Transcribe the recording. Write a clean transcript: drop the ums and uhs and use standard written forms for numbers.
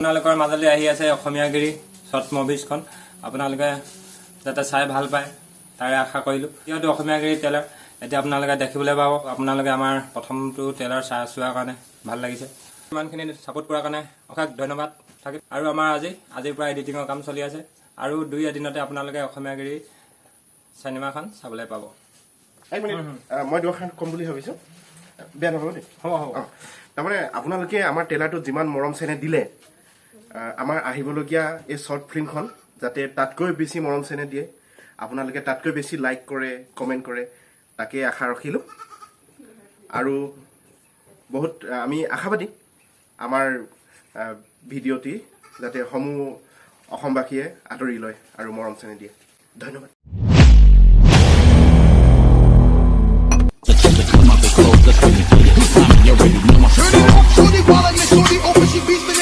আপোনালোকৰ মাজলৈ আহি আছে অসমীয়া গিৰি শৰ্ট মুভিজখন আপোনালোকে যাতে চাই ভাল পায় তাৰে আশা কৰিলো যিহেতু অসমীয়া গিৰি ট্ৰেইলাৰ এতিয়া আপোনালোকে দেখিবলৈ পাব আপোনালোকে আমাৰ প্ৰথমটো ট্ৰেইলাৰ চোৱাৰ কাৰণে ভাল লাগিছে ইমানখিনি সাপোৰ্ট কৰাৰ কাৰণে অশেষ ধন্যবাদ থাকিল আৰু আমাৰ আজিৰ পৰা এডিটিঙৰ কাম চলি আছে আৰু 2 এদিনতে আপোনালোকে অসমীয়া গিৰি চিনেমাখন চাবলৈ পাব এক মিনিট মই দুখান কম বুলি ভাবিছো বেয়া নহব দেই হ'ব তাৰমানে আপোনালোকে আমাৰ ট্ৰেইলাৰটোত যিমান মৰম চেনেহ দিলে আমাৰ আহিবলগীয়া এই শৰ্ট ফিল্মখন যাতে তাতকৈ বেছি মৰম চেনেহ দিয়ে আপোনালোকে তাতকৈ বেছি লাইক কৰে কমেণ্ট কৰে তাকে আশা ৰাখিলো আৰু বহুত আমি আশাবাদী আমাৰ ভিডিঅ'টি যাতে সমূহ অসমবাসীয়ে আদৰি লয় আৰু মৰম চেনেহ দিয়ে ধন্যবাদ Turn it up, shorty, while I let shorty open, she beats me.